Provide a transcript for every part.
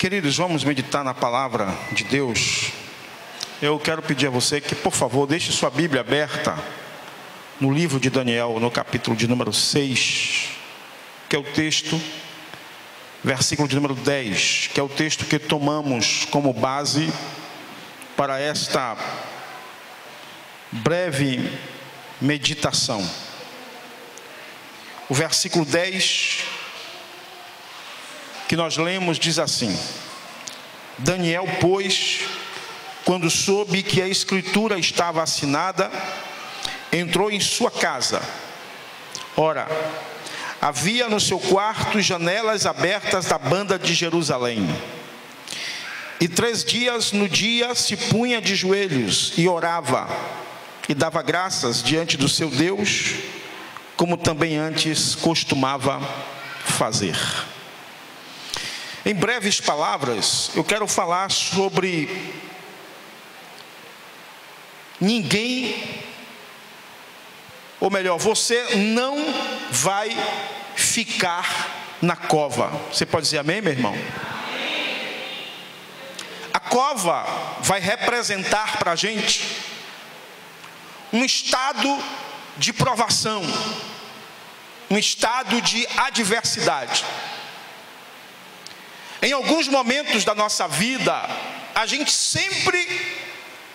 Queridos, vamos meditar na palavra de Deus. Eu quero pedir a você que, por favor, deixe sua Bíblia aberta no livro de Daniel, no capítulo de número 6, que é o texto, versículo de número 10, que é o texto que tomamos como base para esta breve meditação. O versículo 10 que nós lemos diz assim: Daniel, pois, quando soube que a escritura estava assinada, entrou em sua casa. Ora, havia no seu quarto janelas abertas da banda de Jerusalém. E 3 dias no dia se punha de joelhos e orava, e dava graças diante do seu Deus, como também antes costumava fazer. Em breves palavras, eu quero falar sobre ninguém, ou melhor, você não vai ficar na cova. Você pode dizer amém, meu irmão? A cova vai representar para a gente um estado de provação, um estado de adversidade. Em alguns momentos da nossa vida, a gente sempre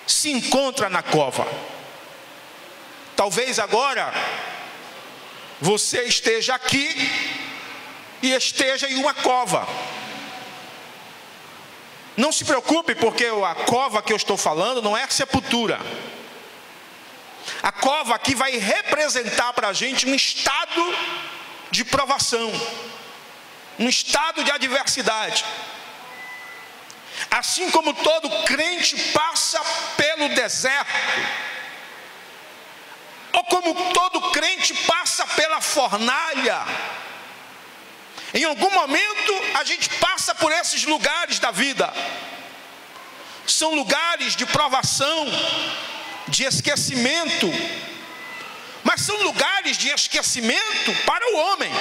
se encontra na cova. Talvez agora você esteja aqui e esteja em uma cova. Não se preocupe, porque a cova que eu estou falando não é sepultura. A cova aqui vai representar para a gente um estado de provação, um estado de adversidade. Assim como todo crente passa pelo deserto, ou como todo crente passa pela fornalha, em algum momento a gente passa por esses lugares da vida. São lugares de provação, de esquecimento, mas são lugares de esquecimento para o homem,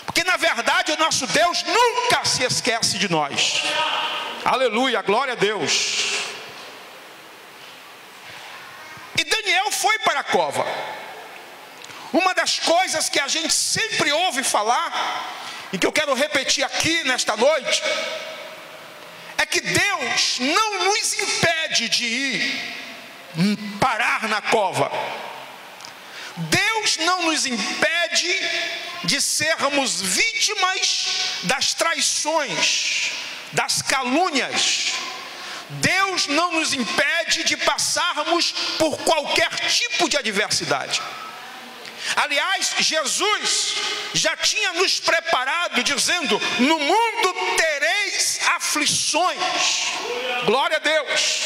porque na verdade o nosso Deus nunca se esquece de nós. Aleluia, glória a Deus. E Daniel foi para a cova. Uma das coisas que a gente sempre ouve falar, e que eu quero repetir aqui nesta noite, é que Deus não nos impede de ir parar na cova. Deus não nos impede de sermos vítimas das traições, das calúnias. Deus não nos impede de passarmos por qualquer tipo de adversidade. Aliás, Jesus já tinha nos preparado dizendo: no mundo tereis aflições. Glória a Deus.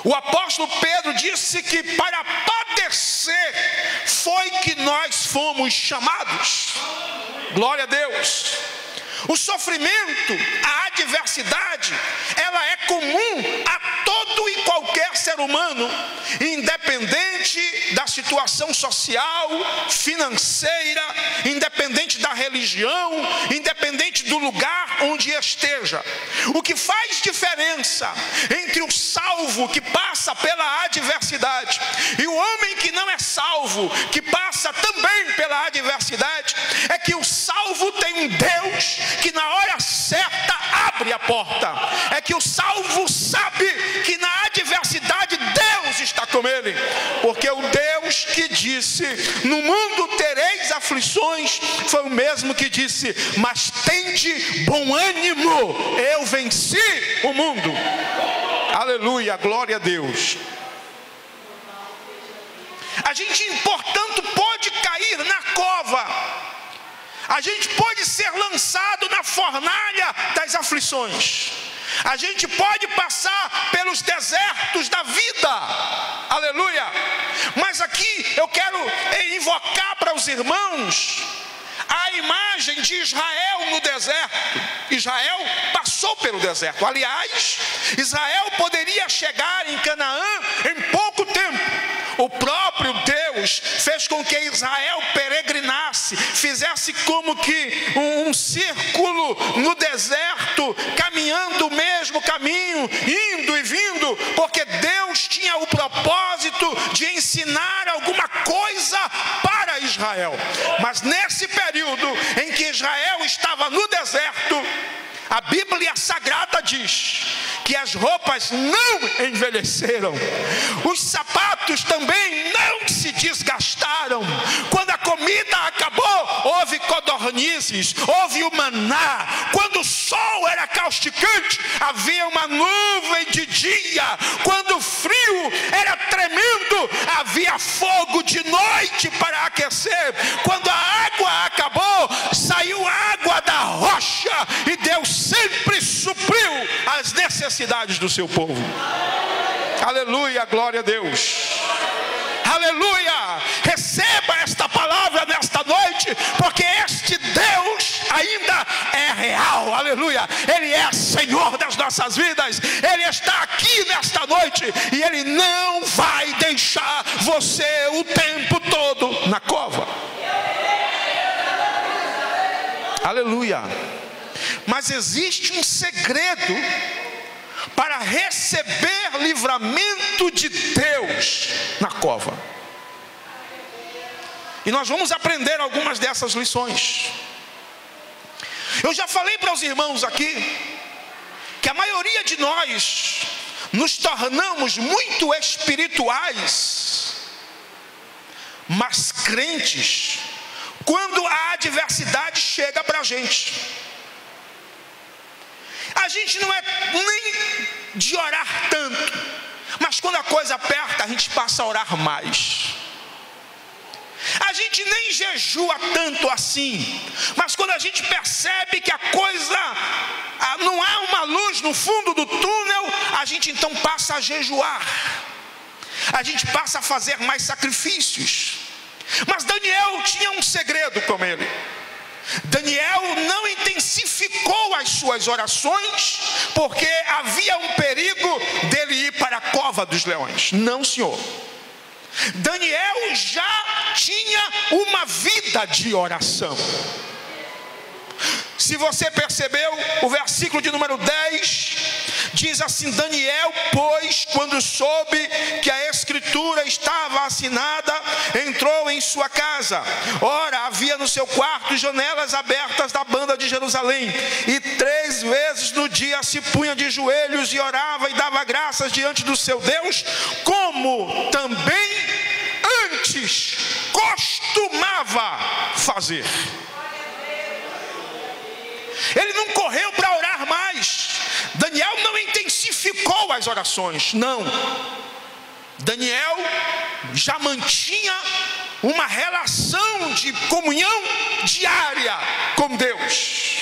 O apóstolo Pedro disse que para padecer foi que nós fomos chamados. Glória a Deus. O sofrimento, a adversidade, ela é comum a todo e qualquer ser humano, independente da situação social, financeira, independente da religião, independente do lugar onde esteja. O que faz diferença entre o salvo que passa pela adversidade e o homem que não é salvo, que passa também pela adversidade, é que o salvo tem um Deus que na hora certa abre a porta. É que o salvo sabe que na adversidade Deus está com ele, porque o Deus que disse: no mundo tereis aflições, foi o mesmo que disse: mas tende bom ânimo, eu venci o mundo. Aleluia, glória a Deus. A gente, portanto, pode cair na cova. A gente pode ser lançado na fornalha das aflições. A gente pode passar pelos desertos da vida. Aleluia. Mas aqui eu quero invocar para os irmãos a imagem de Israel no deserto. Israel passou pelo deserto. Aliás, Israel poderia chegar em Canaã em pouco tempo. O próprio Deus Deus fez com que Israel peregrinasse, fizesse como que um círculo no deserto, caminhando o mesmo caminho, indo e vindo, porque Deus tinha o propósito de ensinar alguma coisa para Israel. Mas nesse período em que Israel estava no deserto, a Bíblia Sagrada diz que as roupas não envelheceram, os sapatos também não se desgastaram. Quando a comida acabou, houve codornizes, houve o maná. Quando o sol era causticante, havia uma nuvem de dia. Quando o frio era tremendo, havia fogo de noite para aquecer. Quando a água acabou, saiu água da rocha, e Deus sempre supriu as necessidades do seu povo. Aleluia, glória a Deus. Aleluia. Receba esta palavra nesta noite, porque este Deus ainda é real. Aleluia. Ele é Senhor das nossas vidas. Ele está aqui nesta noite, e Ele não vai deixar você o tempo todo na cova. Aleluia. Mas existe um segredo para receber livramento de Deus na cova. E nós vamos aprender algumas dessas lições. Eu já falei para os irmãos aqui que a maioria de nós nos tornamos muito espirituais, mas crentes, quando a adversidade chega para a gente. A gente não é nem de orar tanto, mas quando a coisa aperta, a gente passa a orar mais. A gente nem jejua tanto assim, mas quando a gente percebe que a coisa, não há uma luz no fundo do túnel, a gente então passa a jejuar. A gente passa a fazer mais sacrifícios. Mas Daniel tinha um segredo com ele. Daniel não intensificou as suas orações, porque havia um perigo dele ir para a cova dos leões. Não, senhor. Daniel já tinha uma vida de oração. Se você percebeu, o versículo de número 10 diz assim: Daniel, pois, quando soube que a escritura estava assinada, entrou em sua casa. Ora, havia no seu quarto janelas abertas da banda de Jerusalém, e 3 vezes no dia se punha de joelhos e orava e dava graças diante do seu Deus, como também antes costumava fazer. Ele não correu para orar mais. Daniel não intensificou as orações, não. Daniel já mantinha uma relação de comunhão diária com Deus.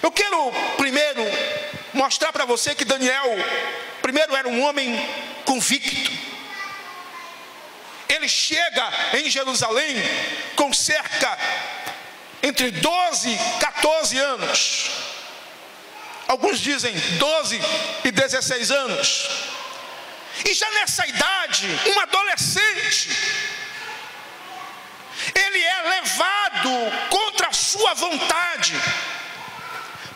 Eu quero primeiro mostrar para você que Daniel, primeiro, era um homem convicto. Ele chega em Jerusalém com cerca entre 12 e 14 anos. Alguns dizem 12 e 16 anos. E já nessa idade, um adolescente, ele é levado contra a sua vontade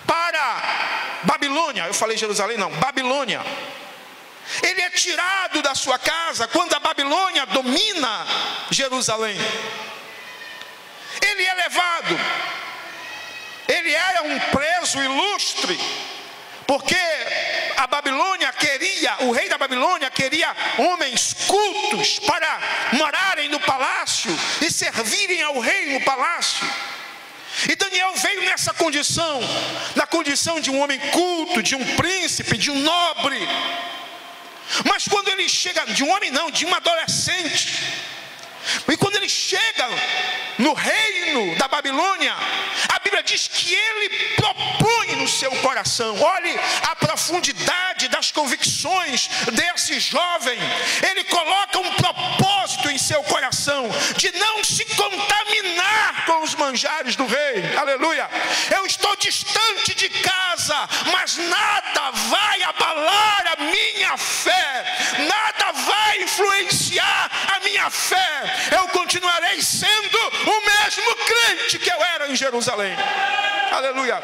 para Babilônia. Eu falei Jerusalém, não, Babilônia. Ele é tirado da sua casa quando a Babilônia domina Jerusalém. Ele é levado. Ele era um preso ilustre, porque a Babilônia queria, o rei da Babilônia queria homens cultos para morarem no palácio e servirem ao rei no palácio. E Daniel veio nessa condição, na condição de um homem culto, de um príncipe, de um nobre. Mas quando ele chega, de um homem não, de um adolescente, e quando ele chega no reino da Babilônia, a Bíblia diz que ele propõe no seu coração, olhe a profundidade das convicções desse jovem. Ele coloca um propósito em seu coração de não se contaminar com os manjares do rei. Aleluia. Eu estou distante de casa, mas nada vai abalar a minha fé, nada vai influenciar na fé, eu continuarei sendo o mesmo crente que eu era em Jerusalém. Aleluia.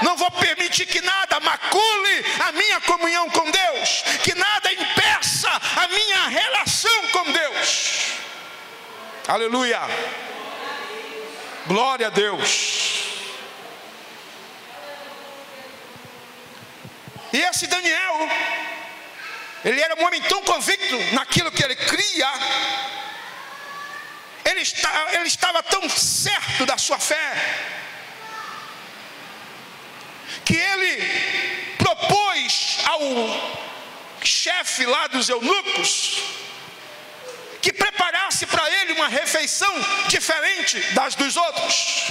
Não vou permitir que nada macule a minha comunhão com Deus, que nada impeça a minha relação com Deus. Aleluia. Glória a Deus. E esse Daniel, ele era um homem tão convicto naquilo que ele cria, ele estava tão certo da sua fé, que ele propôs ao chefe lá dos eunucos que preparasse para ele uma refeição diferente das dos outros.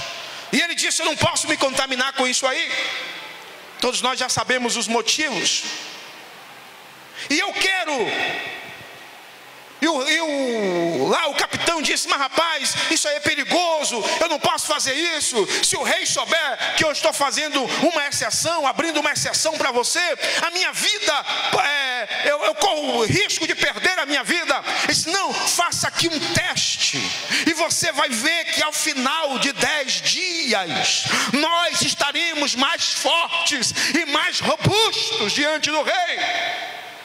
E ele disse: eu não posso me contaminar com isso aí. Todos nós já sabemos os motivos. E eu quero... Lá o capitão disse: mas rapaz, isso aí é perigoso, eu não posso fazer isso. Se o rei souber que eu estou fazendo uma exceção, abrindo uma exceção para você, a minha vida, eu corro o risco de perder a minha vida. Ele disse: não, faça aqui um teste, e você vai ver que ao final de 10 dias, nós estaremos mais fortes e mais robustos diante do rei.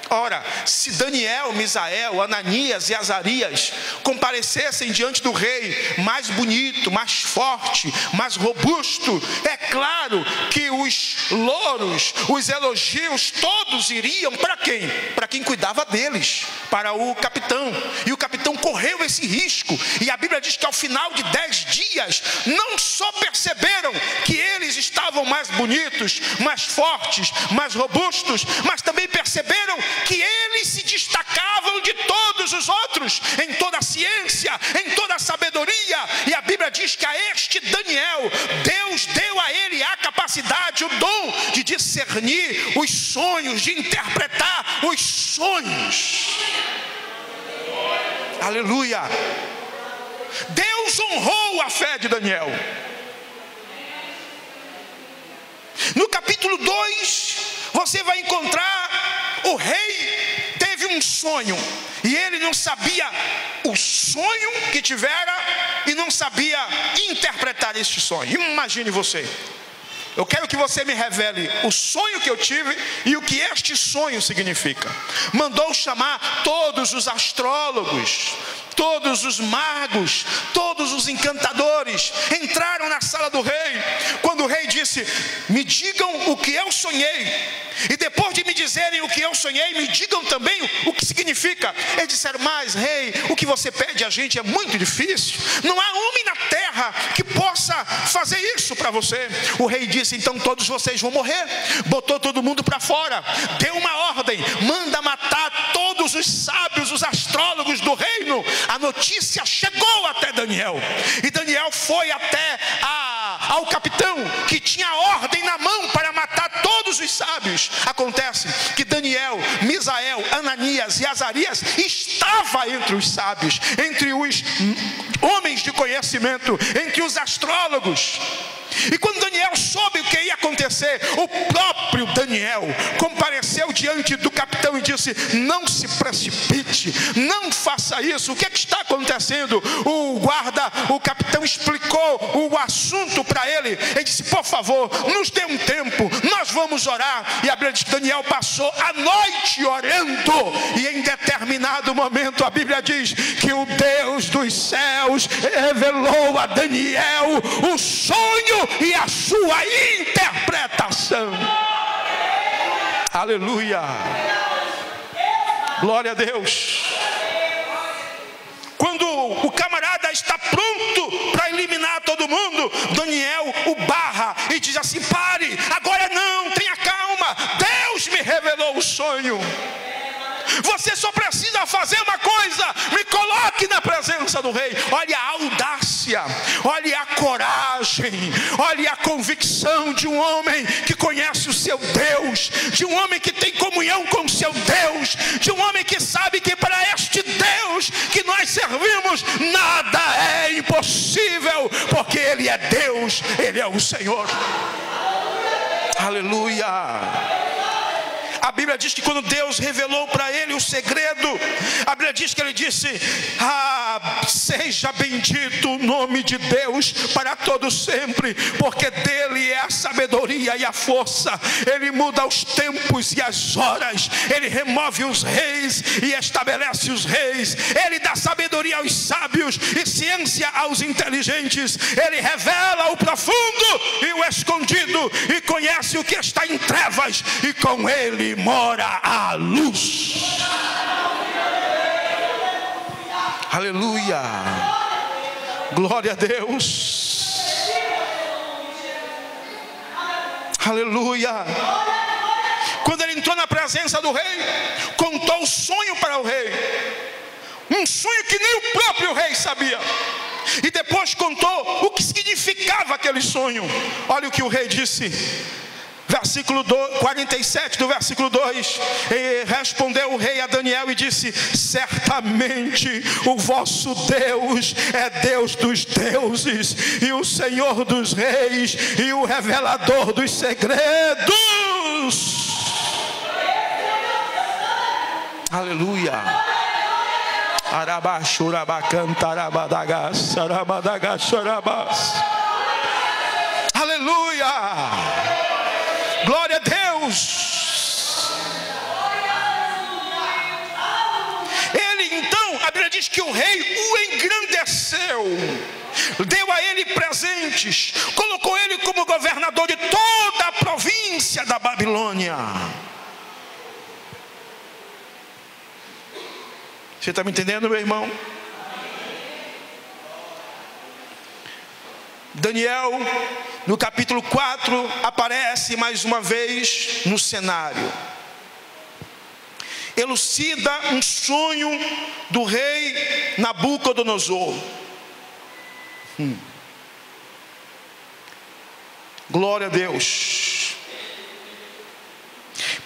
Ora, se Daniel, Misael, Ananias e Azarias comparecessem diante do rei mais bonito, mais forte, mais robusto, é claro que os louros, os elogios, todos iriam para quem? Para quem cuidava deles, para o capitão. E o capitão correu esse risco. E a Bíblia diz que ao final de 10 dias, não só perceberam que eles estavam mais bonitos, mais fortes, mais robustos, mas também perceberam que eles se destacavam de todos os outros, em toda a ciência, em toda a sabedoria. E a Bíblia diz que a este Daniel, Deus deu a ele a capacidade, o dom de discernir os sonhos, de interpretar os sonhos. Aleluia. Deus honrou a fé de Daniel. No capítulo 2, você vai encontrar o rei teve um sonho, e ele não sabia o sonho que tivera, e não sabia interpretar este sonho. Imagine você. Eu quero que você me revele o sonho que eu tive e o que este sonho significa. Mandou chamar todos os astrólogos, todos os magos, todos os encantadores. Entraram na sala do rei. Quando o rei disse: me digam o que eu sonhei, e depois de me dizerem o que eu sonhei, me digam também o que significa. Eles disseram: mas rei, o que você pede a gente é muito difícil. Não há homem na terra que possa fazer isso para você. O rei disse: então todos vocês vão morrer. Botou todo mundo para fora, deu uma ordem: manda matar todos os sábios, os astrólogos do reino. A notícia chegou até Daniel, e Daniel foi até ao capitão, que tinha a ordem na mão para matar todos os sábios. Acontece que Daniel, Misael, Ananias e Azarias estava entre os sábios, entre os homens de conhecimento, entre os astrólogos. E quando Daniel soube o que ia acontecer, o próprio Daniel compareceu diante do capitão e disse: não se precipite, não faça isso. O que é que está acontecendo? O capitão explicou o assunto para ele. Ele disse: por favor, nos dê um tempo, nós vamos orar. E a Bíblia diz que Daniel passou a noite orando, e em determinado momento a Bíblia diz que o Deus dos céus revelou a Daniel o sonho e a sua interpretação. Aleluia. Glória a Deus. Quando o camarada está pronto para eliminar todo mundo, Daniel o barra e diz assim: pare, agora não, tenha calma, Deus me revelou o sonho. Você só precisa fazer uma coisa: me coloque na presença do rei. Olha a audácia, olha a coragem, olha a convicção de um homem que conhece o seu Deus, de um homem que tem comunhão com o seu Deus, de um homem que sabe que para este Deus que nós servimos, nada é impossível, porque Ele é Deus, Ele é o Senhor. Aleluia. A Bíblia diz que quando Deus revelou para ele o segredo, a Bíblia diz que ele disse: seja bendito o nome de Deus para todo sempre, porque dele é a sabedoria e a força. Ele muda os tempos e as horas, ele remove os reis e estabelece os reis, ele dá sabedoria aos sábios e ciência aos inteligentes, ele revela o profundo e o escondido, e conhece o que está em trevas, e com ele mora a luz. Aleluia, glória a Deus, aleluia. Quando ele entrou na presença do rei, contou o sonho para o rei, um sonho que nem o próprio rei sabia, e depois contou o que significava aquele sonho. Olha o que o rei disse, versículo 47 do versículo 2. E respondeu o rei a Daniel e disse: certamente o vosso Deus é Deus dos deuses, e o Senhor dos reis, e o revelador dos segredos. Aleluia. Aleluia, glória a Deus. Ele então, a Bíblia diz que o rei o engrandeceu, deu a ele presentes, colocou ele como governador de toda a província da Babilônia. Você está me entendendo, meu irmão? Daniel, no capítulo 4, aparece mais uma vez no cenário. Elucida um sonho do rei Nabucodonosor. Glória a Deus.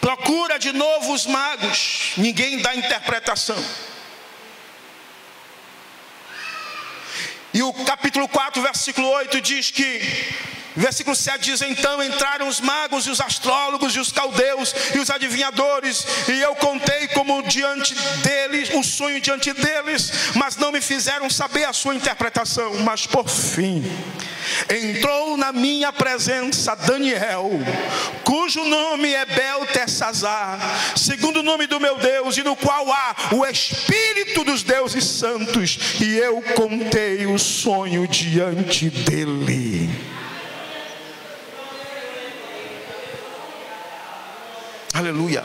Procura de novo os magos, ninguém dá interpretação. E o capítulo 4, versículo 8 diz que, versículo 7 diz: então entraram os magos e os astrólogos e os caldeus e os adivinhadores, e eu contei como diante deles o sonho diante deles, mas não me fizeram saber a sua interpretação. Mas por fim entrou na minha presença Daniel, cujo nome é Beltesazar, segundo o nome do meu Deus, e no qual há o Espírito dos deuses santos, e eu contei o sonho diante dele. Aleluia.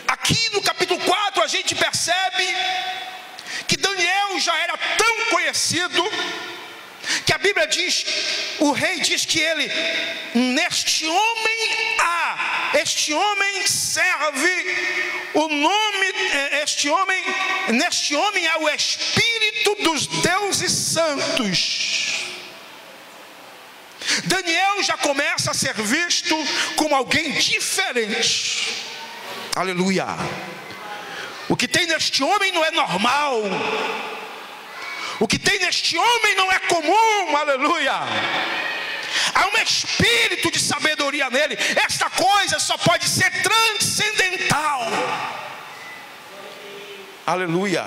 Aqui no capítulo 4 a gente percebe que Daniel já era tão conhecido, que a Bíblia diz, o rei diz que ele, neste homem serve o nome, neste homem há o Espírito dos deuses santos. Daniel já começa a ser visto como alguém diferente. Aleluia. O que tem neste homem não é normal. O que tem neste homem não é comum. Aleluia. Há um espírito de sabedoria nele. Esta coisa só pode ser transcendental. Aleluia.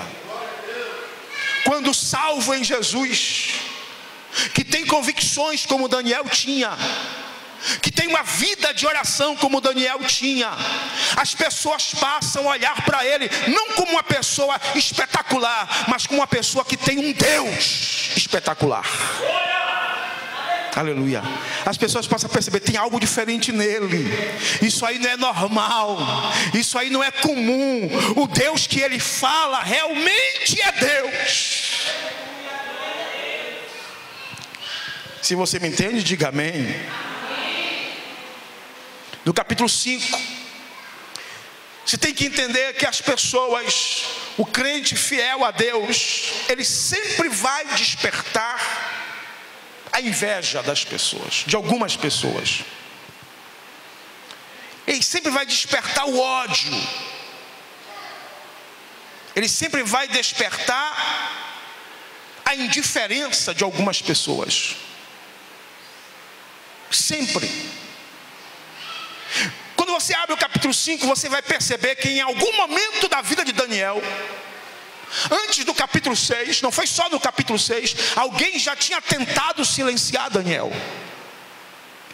Quando salvo em Jesus, que tem convicções como Daniel tinha, que tem uma vida de oração como Daniel tinha, as pessoas passam a olhar para ele não como uma pessoa espetacular, mas como uma pessoa que tem um Deus espetacular. Aleluia. As pessoas passam a perceber, tem algo diferente nele. Isso aí não é normal, isso aí não é comum. O Deus que ele fala realmente é Deus. Se você me entende, diga amém. No capítulo 5, você tem que entender que as pessoas, o crente fiel a Deus, ele sempre vai despertar a inveja das pessoas, de algumas pessoas. Ele sempre vai despertar o ódio. Ele sempre vai despertar a indiferença de algumas pessoas. Sempre. Quando você abre o capítulo 5, você vai perceber que em algum momento da vida de Daniel, antes do capítulo 6, não foi só no capítulo 6, alguém já tinha tentado silenciar Daniel.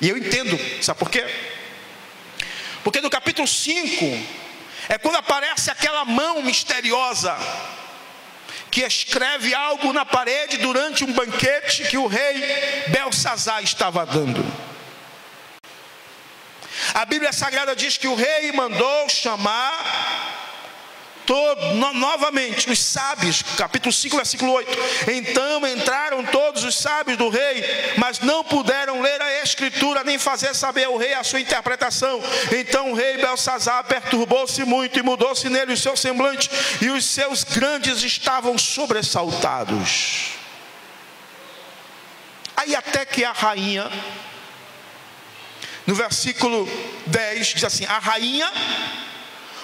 E eu entendo, sabe por quê? Porque no capítulo 5 é quando aparece aquela mão misteriosa que escreve algo na parede durante um banquete que o rei Belsazar estava dando. A Bíblia Sagrada diz que o rei mandou chamar novamente os sábios, capítulo 5, versículo 8. Então entraram todos os sábios do rei, mas não puderam ler a escritura, nem fazer saber ao rei a sua interpretação. Então o rei Belsazar perturbou-se muito, e mudou-se nele o seu semblante, e os seus grandes estavam sobressaltados. Aí até que a rainha, no versículo 10, diz assim: a rainha,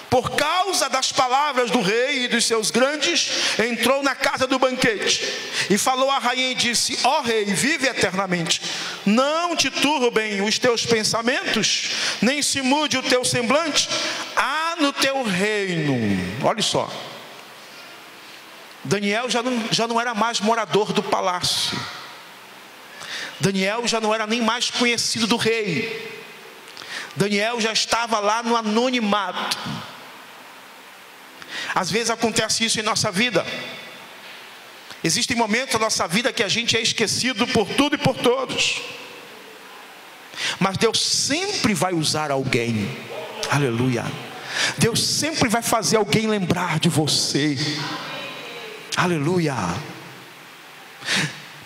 por causa das palavras do rei e dos seus grandes, entrou na casa do banquete, e falou à rainha e disse: ó rei, vive eternamente, não te turbem os teus pensamentos, nem se mude o teu semblante. Há no teu reino, olha só, Daniel já não era mais morador do palácio. Daniel já não era nem mais conhecido do rei. Daniel já estava lá no anonimato. Às vezes acontece isso em nossa vida. Existem momentos da nossa vida que a gente é esquecido por tudo e por todos. Mas Deus sempre vai usar alguém. Aleluia. Deus sempre vai fazer alguém lembrar de você. Aleluia.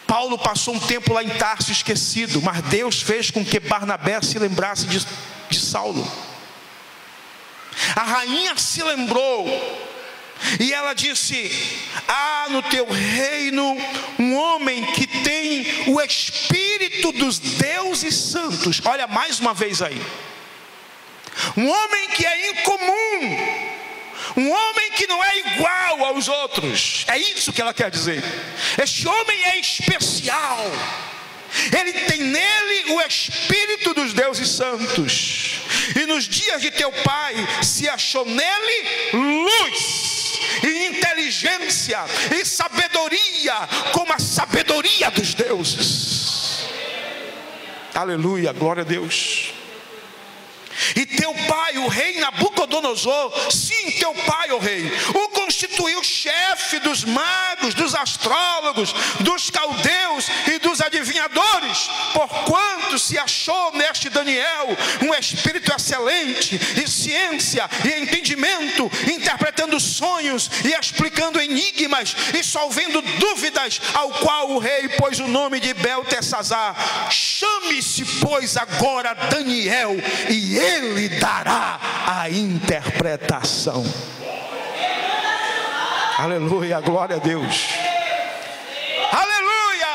Paulo passou um tempo lá em Tarso esquecido, mas Deus fez com que Barnabé se lembrasse de Saulo. A rainha se lembrou, e ela disse: há no teu reino um homem que tem o espírito dos deuses santos. Olha mais uma vez aí, um homem que é incomum, um homem que não é igual aos outros. É isso que ela quer dizer. Este homem é especial. Ele tem nele o espírito dos deuses santos. E nos dias de teu pai se achou nele luz e inteligência e sabedoria, como a sabedoria dos deuses. Aleluia, glória a Deus. E teu pai, o rei Nabucodonosor, sim, teu pai, o rei, o constituiu chefe dos magos, dos astrólogos, dos caldeus e dos adivinhadores, porquanto se achou neste Daniel um espírito excelente, e ciência e entendimento, interpretando sonhos e explicando enigmas e solvendo dúvidas, ao qual o rei pôs o nome de Beltesazar. Chame-se, pois, agora Daniel, e ele dará a interpretação. Aleluia, glória a Deus. Aleluia.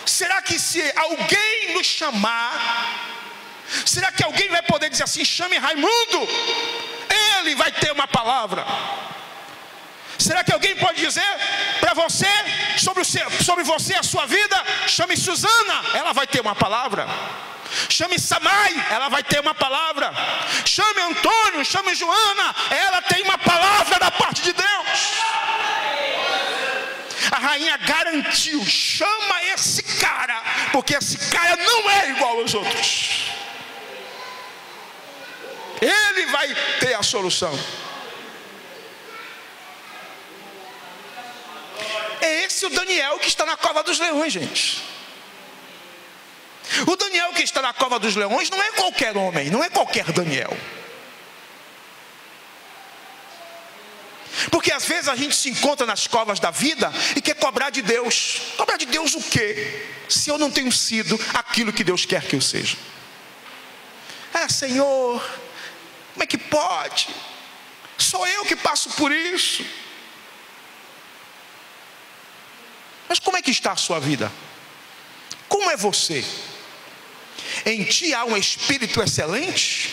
Será que se alguém nos chamar, será que alguém vai poder dizer assim: chame Raimundo, ele vai ter uma palavra? Será que alguém pode dizer para você, sobre você, a sua vida: chame Suzana, ela vai ter uma palavra? Chame Samai, ela vai ter uma palavra. Chame Antônio, chame Joana, ela tem uma palavra da parte de Deus. A rainha garantiu: chama esse cara, porque esse cara não é igual aos outros. Ele vai ter a solução. É esse o Daniel que está na cova dos leões, gente. O Daniel que está na cova dos leões não é qualquer homem, não é qualquer Daniel. Porque às vezes a gente se encontra nas covas da vida e quer cobrar de Deus. Cobrar de Deus o quê? Se eu não tenho sido aquilo que Deus quer que eu seja. Senhor, como é que pode? Sou eu que passo por isso. Mas como é que está a sua vida? Como é você? Em ti há um espírito excelente?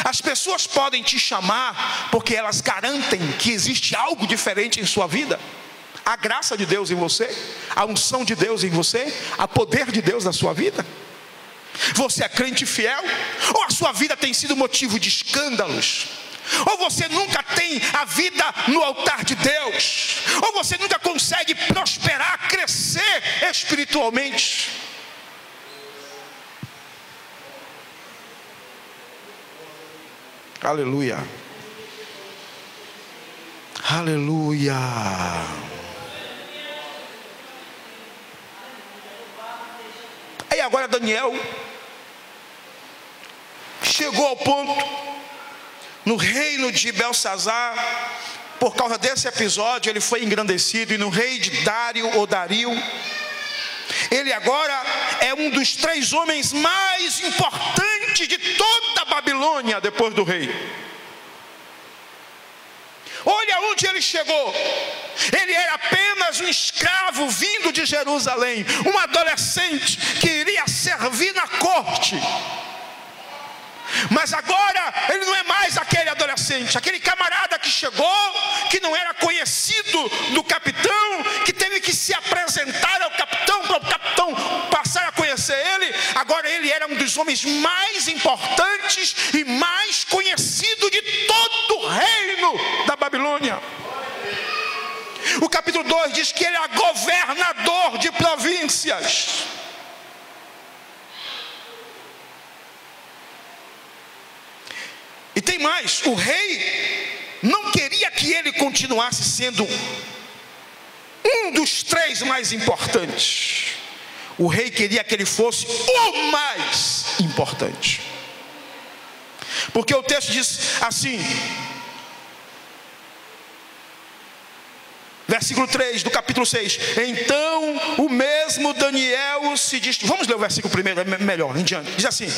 As pessoas podem te chamar porque elas garantem que existe algo diferente em sua vida. A graça de Deus em você, a unção de Deus em você, o poder de Deus na sua vida. Você é crente fiel? Ou a sua vida tem sido motivo de escândalos? Ou você nunca tem a vida no altar de Deus? Ou você nunca consegue prosperar, crescer espiritualmente? Aleluia. Aleluia. Aí agora Daniel chegou ao ponto, no reino de Belsazar, por causa desse episódio, ele foi engrandecido. E no rei de Dário ou Dario, ele agora é um dos 3 homens mais importantes de toda a Babilônia, depois do rei. Olha onde ele chegou. Ele era apenas um escravo vindo de Jerusalém, um adolescente que iria servir na corte. Mas agora ele não é mais aquele adolescente, aquele camarada que chegou, que não era conhecido do capitão, que teve que se apresentar ao capitão, para o capitão passar a conhecer ele. Agora ele era um dos homens mais importantes e mais conhecido de todo o reino da Babilônia. O capítulo 2 diz que ele era governador de províncias. E tem mais, o rei não queria que ele continuasse sendo um dos 3 mais importantes. O rei queria que ele fosse o mais importante. Porque o texto diz assim, versículo 3 do capítulo 6. Então o mesmo Daniel se diz. Vamos ler o versículo primeiro, é melhor, em diante. Diz assim: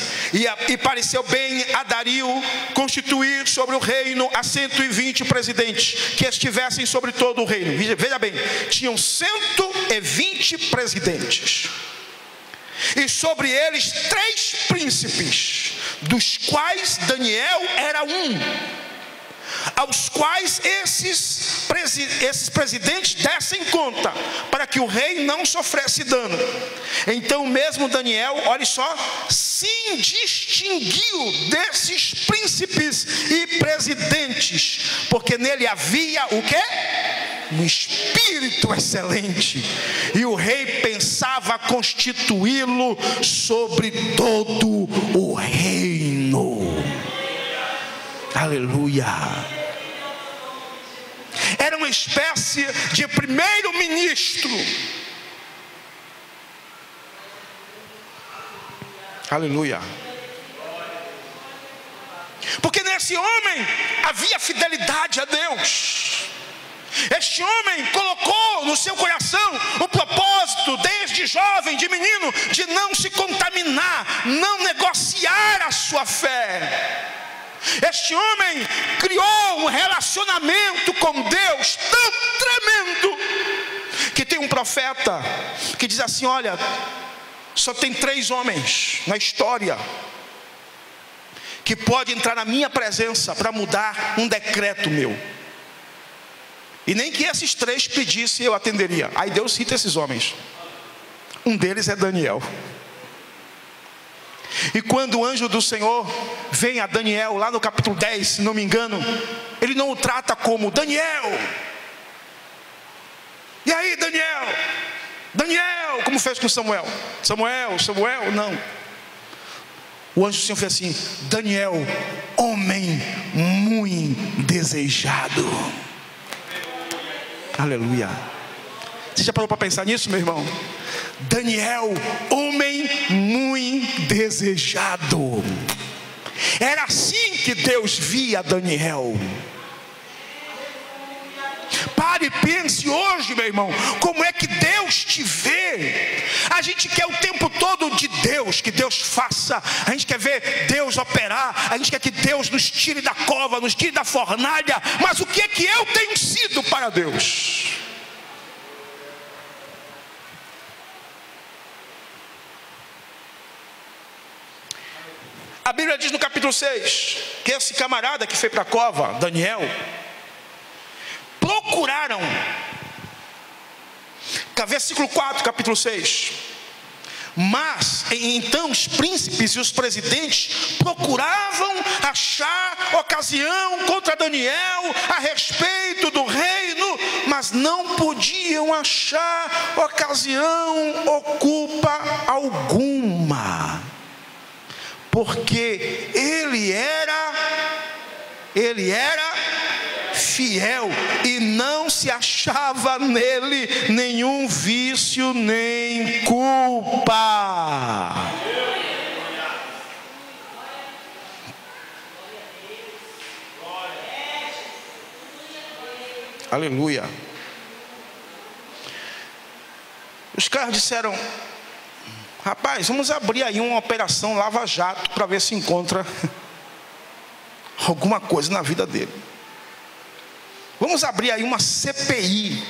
e pareceu bem a Dario constituir sobre o reino a 120 presidentes, que estivessem sobre todo o reino. Veja bem, tinham 120 presidentes, e sobre eles 3 príncipes, dos quais Daniel era um, aos quais esses presidentes dessem conta, para que o rei não sofresse dano. Então mesmo Daniel, olha só, se distinguiu desses príncipes e presidentes, porque nele havia o quê? Um espírito excelente, e o rei pensava constituí-lo sobre todo o reino. Aleluia. Era uma espécie de primeiro-ministro. Aleluia. Porque nesse homem havia fidelidade a Deus. Este homem colocou no seu coração o propósito, desde jovem, de menino, de não se contaminar, não negociar a sua fé. Este homem criou um relacionamento com Deus tão tremendo, que tem um profeta que diz assim: olha, só tem 3 homens na história que pode entrar na minha presença para mudar um decreto meu, e nem que esses 3 pedissem eu atenderia. Aí Deus cita esses homens. Um deles é Daniel. E quando o anjo do Senhor vem a Daniel, lá no capítulo 10, se não me engano, ele não o trata como Daniel. E aí, Daniel? Daniel, como fez com Samuel? Samuel, não. O anjo do Senhor fez assim: Daniel, homem muito desejado. Aleluia. Você já parou para pensar nisso, meu irmão? Daniel, homem muito desejado. Era assim que Deus via Daniel. Pare e pense hoje, meu irmão, como é que Deus te vê. A gente quer o tempo todo de Deus, que Deus faça. A gente quer ver Deus operar. A gente quer que Deus nos tire da cova, nos tire da fornalha. Mas o que é que eu tenho sido para Deus? A Bíblia diz no capítulo 6 que esse camarada que foi para a cova, Daniel, procuraram, versículo 4, capítulo 6, Mas então os príncipes e os presidentes procuravam achar ocasião contra Daniel a respeito do reino, mas não podiam achar ocasião ou culpa alguma, porque ele era fiel e não se achava nele nenhum vício nem culpa. Aleluia. Os caras disseram: rapaz, vamos abrir aí uma operação Lava Jato para ver se encontra alguma coisa na vida dele. Vamos abrir aí uma CPI.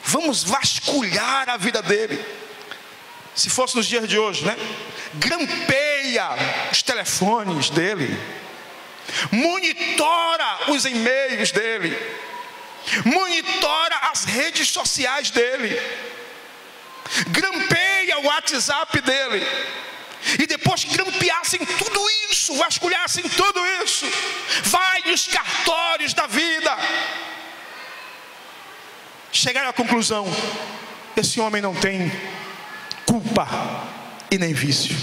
Vamos vasculhar a vida dele. Se fosse nos dias de hoje, né? Grampeia os telefones dele. Monitora os e-mails dele. Monitora as redes sociais dele. Grampeia o WhatsApp dele. E depois que grampeassem tudo isso, vasculhassem tudo isso, vai nos cartórios da vida. Chegaram à conclusão: esse homem não tem culpa e nem vício.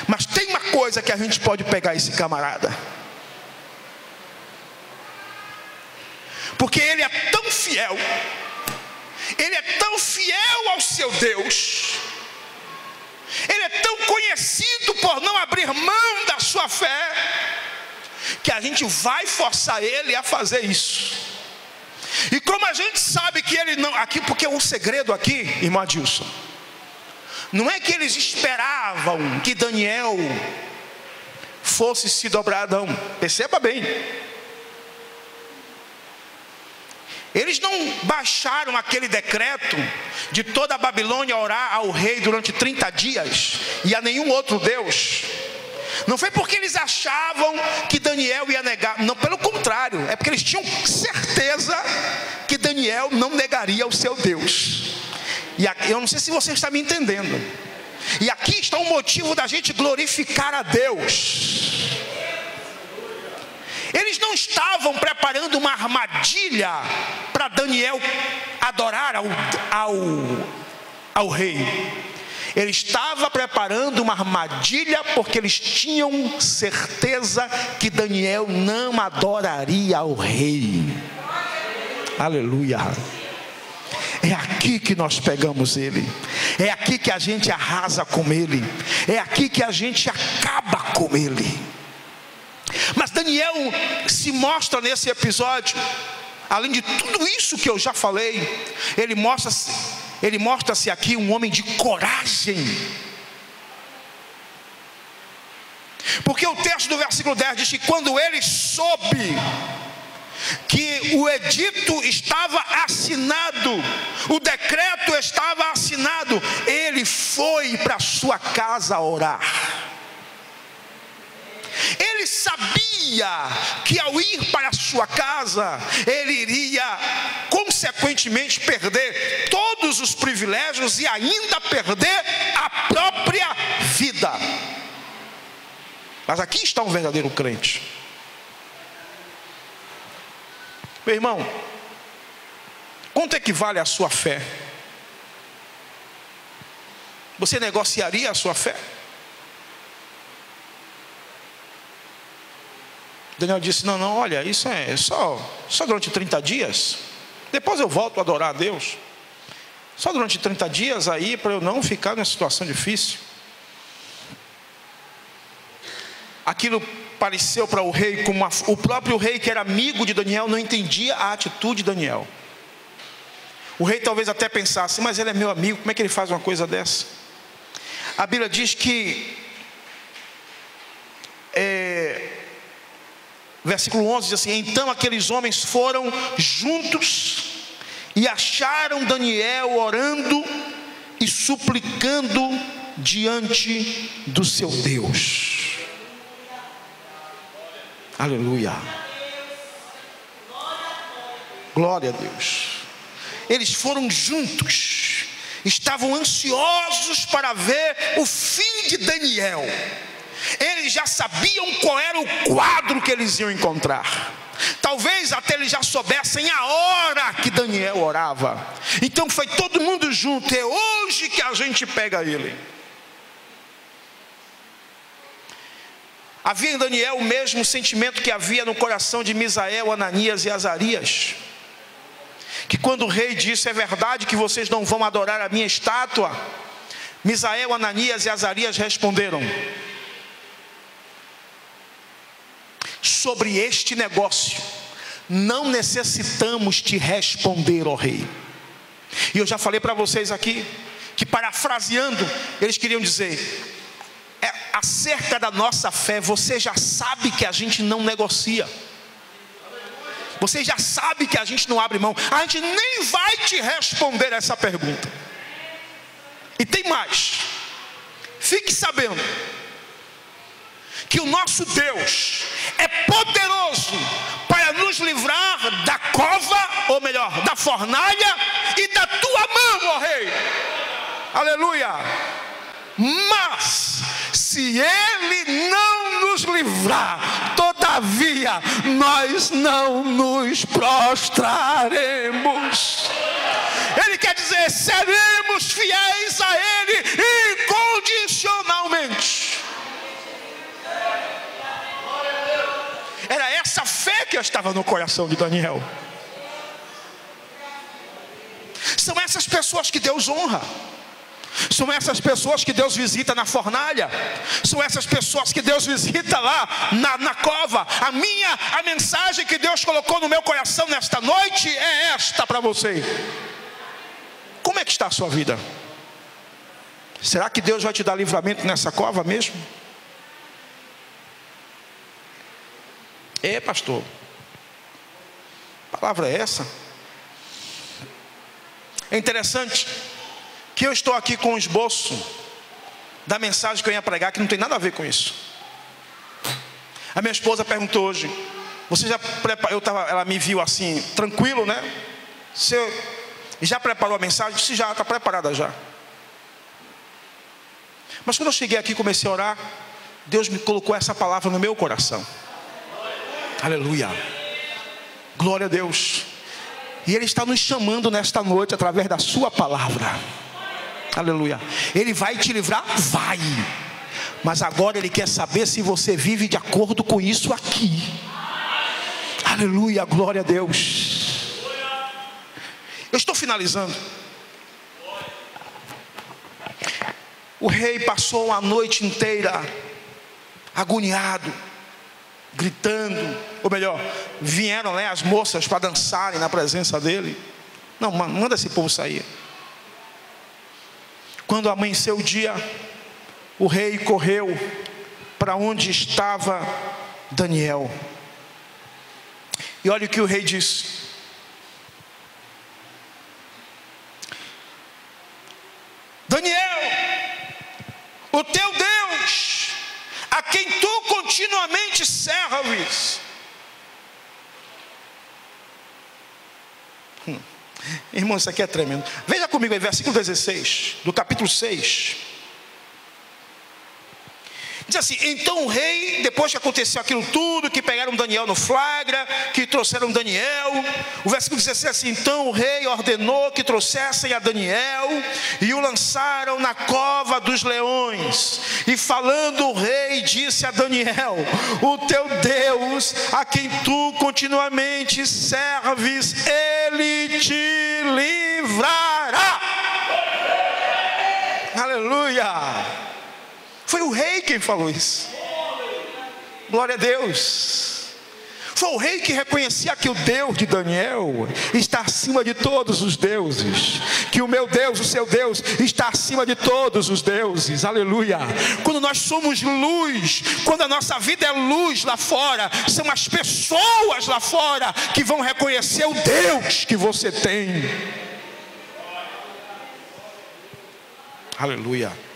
Mas tem uma coisa que a gente pode pegar esse camarada, porque ele é tão fiel, ele é tão fiel ao seu Deus, ele é tão conhecido por não abrir mão da sua fé, que a gente vai forçar ele a fazer isso. E como a gente sabe que ele não, aqui, porque o segredo aqui, irmão Adilson, não é que eles esperavam que Daniel fosse se dobrar, não. Perceba bem. Eles não baixaram aquele decreto de toda a Babilônia orar ao rei durante 30 dias e a nenhum outro Deus. Não foi porque eles achavam que Daniel ia negar, não, pelo contrário, é porque eles tinham certeza que Daniel não negaria o seu Deus. E aqui, eu não sei se você está me entendendo. E aqui está o motivo da gente glorificar a Deus. Eles não estavam preparando uma armadilha para Daniel adorar ao rei. Ele estava preparando uma armadilha porque eles tinham certeza que Daniel não adoraria ao rei. Aleluia. É aqui que nós pegamos ele. É aqui que a gente arrasa com ele. É aqui que a gente acaba com ele. Mas Daniel se mostra nesse episódio, além de tudo isso que eu já falei, ele mostra-se aqui um homem de coragem. Porque o texto do versículo 10 diz que quando ele soube que o edito estava assinado, o decreto estava assinado, ele foi para sua casa orar. Ele sabia que ao ir para a sua casa, ele iria consequentemente perder todos os privilégios e ainda perder a própria vida. Mas aqui está um verdadeiro crente. Meu irmão, quanto equivale a sua fé? Você negociaria a sua fé? Daniel disse: não, olha, isso é só durante 30 dias. Depois eu volto a adorar a Deus. Só durante 30 dias aí, para eu não ficar numa situação difícil. Aquilo pareceu para o rei como o próprio rei, que era amigo de Daniel, não entendia a atitude de Daniel. O rei talvez até pensasse: mas ele é meu amigo, como é que ele faz uma coisa dessa? A Bíblia diz que versículo 11 diz assim: então aqueles homens foram juntos e acharam Daniel orando e suplicando diante do seu Deus. Aleluia. Glória a Deus. Eles foram juntos estavam ansiosos para ver o fim de Daniel. Eles já sabiam qual era o quadro que eles iam encontrar. Talvez até eles já soubessem a hora que Daniel orava. Então foi todo mundo junto. É hoje que a gente pega ele. Havia em Daniel o mesmo sentimento que havia no coração de Misael, Ananias e Azarias. Que quando o rei disse: é verdade que vocês não vão adorar a minha estátua? Misael, Ananias e Azarias responderam: sobre este negócio não necessitamos te responder, ó rei. E eu já falei para vocês aqui que, parafraseando, eles queriam dizer: acerca da nossa fé, você já sabe que a gente não negocia. Você já sabe que a gente não abre mão. A gente nem vai te responder essa pergunta. E tem mais. Fique sabendo que o nosso Deus é poderoso para nos livrar da cova, ou melhor, da fornalha e da tua mão, ó rei. Aleluia. Mas se ele não nos livrar, todavia nós não nos prostraremos. Ele quer dizer, seremos fiéis a ele incondicionalmente. Era essa fé que estava no coração de Daniel. São essas pessoas que Deus honra. São essas pessoas que Deus visita na fornalha. São essas pessoas que Deus visita lá na cova. A mensagem que Deus colocou no meu coração nesta noite é esta para você. Como é que está a sua vida? Será que Deus vai te dar livramento nessa cova mesmo? Pastor, que palavra é essa? É interessante que eu estou aqui com um esboço da mensagem que eu ia pregar, que não tem nada a ver com isso. A minha esposa perguntou hoje: você já preparou? Ela me viu assim, tranquilo, né? Você já preparou a mensagem? Se já, está preparada já. Mas quando eu cheguei aqui e comecei a orar, Deus me colocou essa palavra no meu coração. Aleluia. Glória a Deus. E Ele está nos chamando nesta noite através da sua palavra. Aleluia. Ele vai te livrar? Vai. Mas agora Ele quer saber se você vive de acordo com isso aqui. Aleluia, glória a Deus. Eu estou finalizando. O rei passou a noite inteira agoniado, gritando. Ou melhor, vieram as moças para dançarem na presença dele. Não, manda esse povo sair. Quando amanheceu o dia, o rei correu para onde estava Daniel. E olha o que o rei disse: Daniel, o teu Deus, a quem tu continuamente serves. Irmão, isso aqui é tremendo. Veja comigo aí, versículo 16 do capítulo 6. Diz assim: então o rei, depois que aconteceu aquilo tudo, que pegaram Daniel no flagra, que trouxeram Daniel, o versículo 16 é assim: então o rei ordenou que trouxessem a Daniel e o lançaram na cova dos leões. E falando o rei, disse a Daniel: o teu Deus, a quem tu continuamente serves, ele te livrará. Aleluia. Foi o rei quem falou isso. Glória a Deus. Foi o rei que reconhecia que o Deus de Daniel está acima de todos os deuses. Que o meu Deus, o seu Deus, está acima de todos os deuses. Aleluia. Quando nós somos luz, quando a nossa vida é luz lá fora, são as pessoas lá fora que vão reconhecer o Deus que você tem. Aleluia.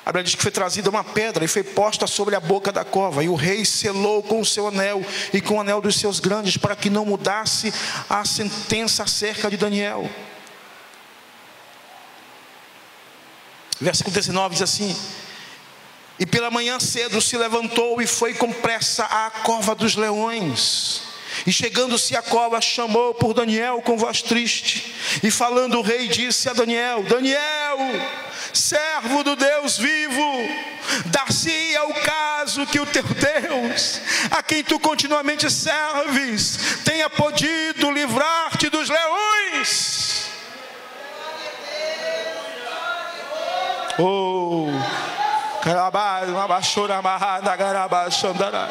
A Bíblia diz que foi trazida uma pedra e foi posta sobre a boca da cova, e o rei selou com o seu anel e com o anel dos seus grandes, para que não mudasse a sentença acerca de Daniel. Versículo 19 diz assim: e pela manhã cedo se levantou e foi com pressa à cova dos leões. E chegando-se à cova, chamou por Daniel com voz triste. E falando o rei, disse a Daniel: Daniel, servo do Deus vivo, dar-se-ia o caso que o teu Deus, a quem tu continuamente serves, tenha podido livrar-te dos leões.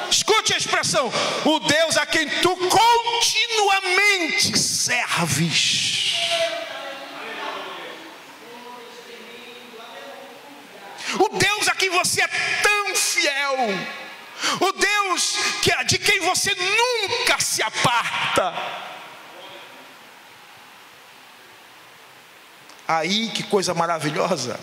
Escute a expressão: o Deus a quem tu continuamente serves. O Deus a quem você é tão fiel, o Deus de quem você nunca se aparta. Aí, que coisa maravilhosa.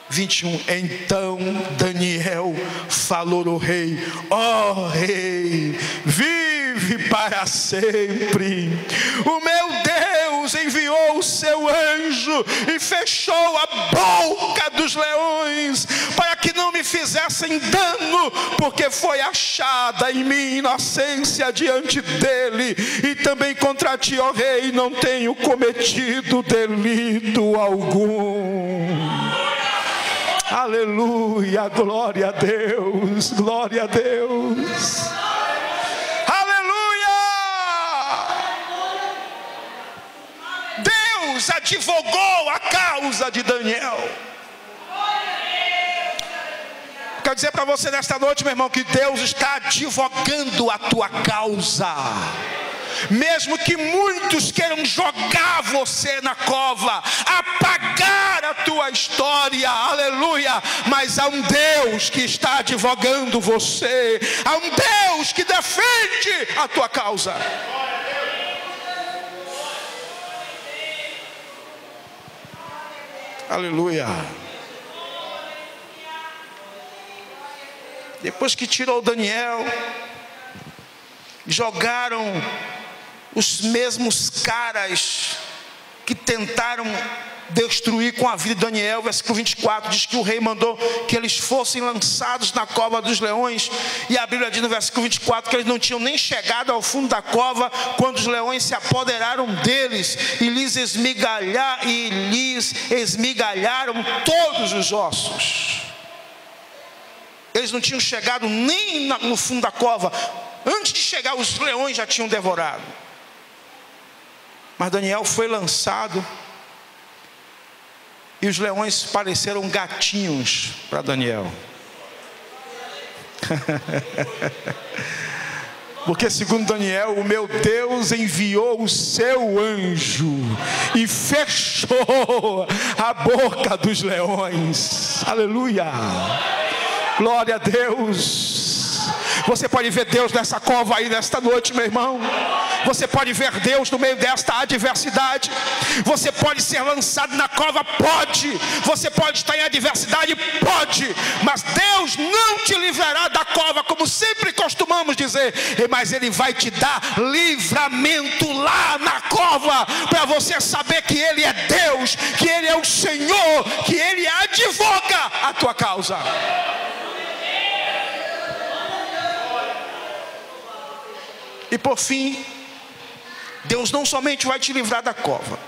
21, então Daniel falou ao rei: ó rei, vive para sempre. O meu Deus enviou o seu anjo e fechou a boca dos leões, para que não me fizessem dano, porque foi achada em mim inocência diante dele, e também contra ti, ó rei, não tenho cometido delito algum. Aleluia, glória a Deus, glória a Deus. Aleluia! Deus advogou a causa de Daniel. Quero dizer para você nesta noite, meu irmão, que Deus está advogando a tua causa. Mesmo que muitos queiram jogar você na cova, apagar a tua história, aleluia, mas há um Deus que está advogando você, há um Deus que defende a tua causa. Aleluia. Depois que tirou Daniel, jogaram os mesmos caras que tentaram destruir com a vida de Daniel. Versículo 24 diz que o rei mandou que eles fossem lançados na cova dos leões, e a Bíblia diz no versículo 24 que eles não tinham nem chegado ao fundo da cova quando os leões se apoderaram deles e lhes esmigalharam todos os ossos. Eles não tinham chegado nem no fundo da cova. Antes de chegar, os leões já tinham devorado. Mas Daniel foi lançado, e os leões pareceram gatinhos para Daniel. Porque segundo Daniel, o meu Deus enviou o seu anjo e fechou a boca dos leões. Aleluia, glória a Deus. Você pode ver Deus nessa cova aí nesta noite, meu irmão. Você pode ver Deus no meio desta adversidade. Você pode ser lançado na cova, pode. Você pode estar em adversidade, pode. Mas Deus não te livrará da cova, como sempre costumamos dizer. Mas Ele vai te dar livramento lá na cova, para você saber que Ele é Deus, que Ele é o Senhor, que Ele advoga a tua causa. E por fim, Deus não somente vai te livrar da cova,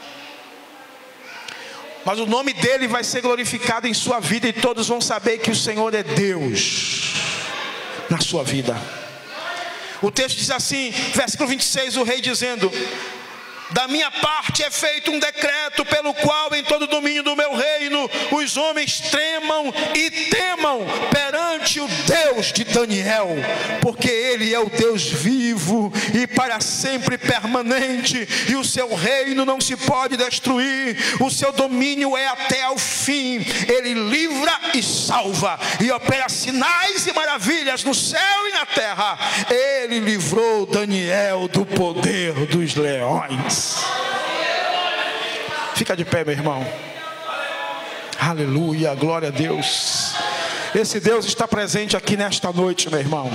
mas o nome dele vai ser glorificado em sua vida, e todos vão saber que o Senhor é Deus na sua vida. O texto diz assim, versículo 26, o rei dizendo: da minha parte é feito um decreto pelo qual em todo o domínio do meu reino os homens tremam e temam perante o Deus de Daniel, porque Ele é o Deus vivo e para sempre permanente, e o seu reino não se pode destruir, o seu domínio é até ao fim. Ele livra e salva e opera sinais e maravilhas no céu e na terra. Ele livrou Daniel do poder dos leões. Fica de pé, meu irmão. Aleluia, glória a Deus. Esse Deus está presente aqui nesta noite, meu irmão.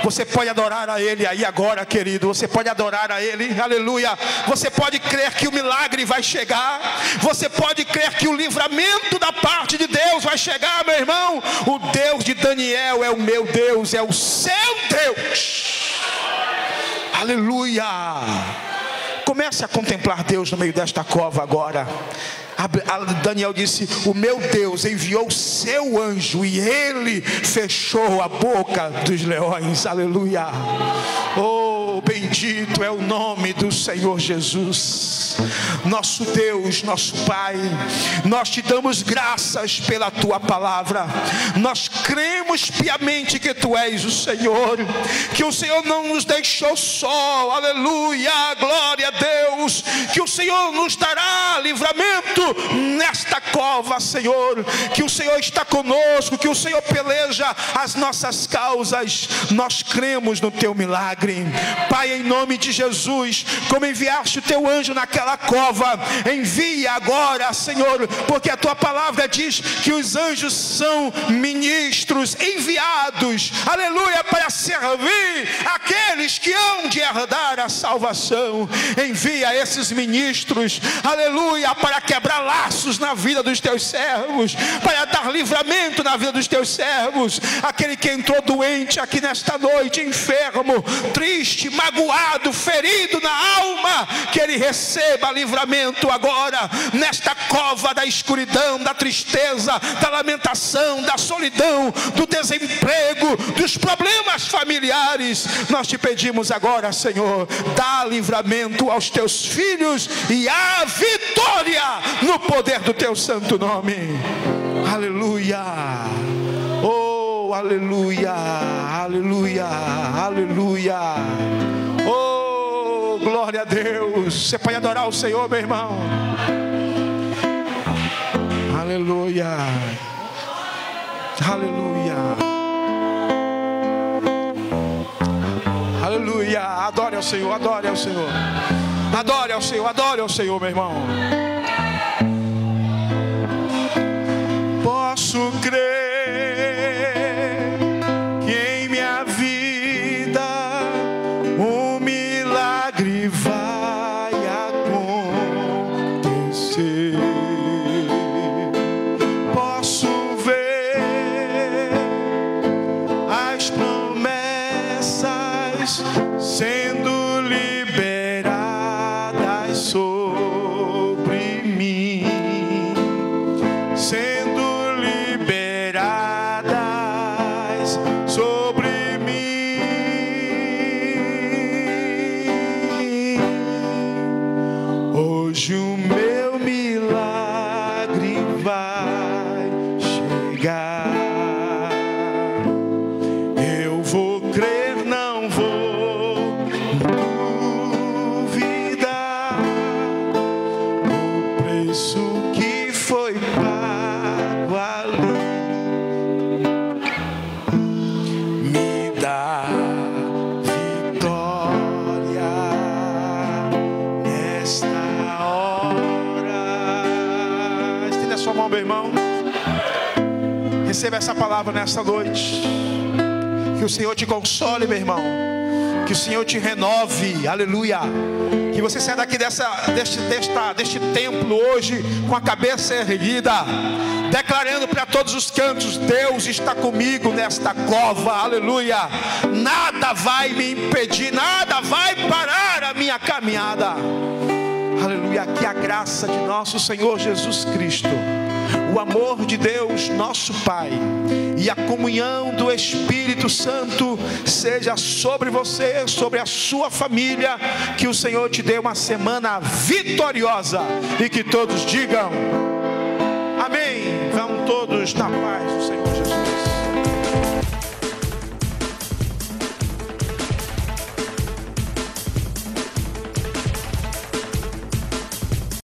Você pode adorar a Ele aí agora, querido. Você pode adorar a Ele, aleluia. Você pode crer que o milagre vai chegar. Você pode crer que o livramento da parte de Deus vai chegar, meu irmão. O Deus de Daniel é o meu Deus, é o seu Deus. Aleluia. Comece a contemplar Deus no meio desta cova agora. Daniel disse: o meu Deus enviou o seu anjo e ele fechou a boca dos leões. Aleluia. Oh, bendito é o nome do Senhor Jesus. Nosso Deus, nosso Pai, nós te damos graças pela tua palavra. Nós cremos piamente que tu és o Senhor, que o Senhor não nos deixou só. Aleluia, glória a Deus. Que o Senhor nos dará livramento nesta cova, Senhor. Que o Senhor está conosco, que o Senhor peleja as nossas causas. Nós cremos no teu milagre, Pai, em nome de Jesus. Como enviaste o teu anjo naquela cova, envia agora, Senhor, porque a tua palavra diz que os anjos são ministros enviados, aleluia, para servir aqueles que hão de herdar a salvação. Envia esses ministros, aleluia, para quebrar laços na vida dos teus servos, para dar livramento na vida dos teus servos. Aquele que entrou doente aqui nesta noite, enfermo, triste, magoado, ferido na alma, que ele receba livramento agora, nesta cova da escuridão, da tristeza, da lamentação, da solidão, do desemprego, dos problemas familiares. Nós te pedimos agora, Senhor, dá livramento aos teus filhos e a vitória no poder do teu santo nome. Aleluia. Oh, aleluia, aleluia, aleluia. Oh, glória a Deus. Você pode adorar o Senhor, meu irmão. Aleluia, aleluia, aleluia. Adore ao Senhor, adore ao Senhor, adore ao Senhor, adore ao Senhor, meu irmão. Posso crer que em minha vida um milagre vai acontecer. Posso ver as promessas sendo liberadas sobre mim, sendo liberadas sobre mim. Hoje o meu milagre vai chegar. Eu vou crer, não vou duvidar. O preço que foi pago ali me dá vitória nesta hora. Estenda a sua mão, meu irmão. Receba essa palavra nesta noite. Que o Senhor te console, meu irmão. Que o Senhor te renove, aleluia. Que você saia daqui deste templo hoje com a cabeça erguida, declarando para todos os cantos: Deus está comigo nesta cova, aleluia. Nada vai me impedir, nada vai parar a minha caminhada, aleluia. Que a graça de nosso Senhor Jesus Cristo, o amor de Deus, nosso Pai, e a comunhão do Espírito Santo seja sobre você, sobre a sua família. Que o Senhor te dê uma semana vitoriosa e que todos digam amém. Vão todos na paz do Senhor Jesus.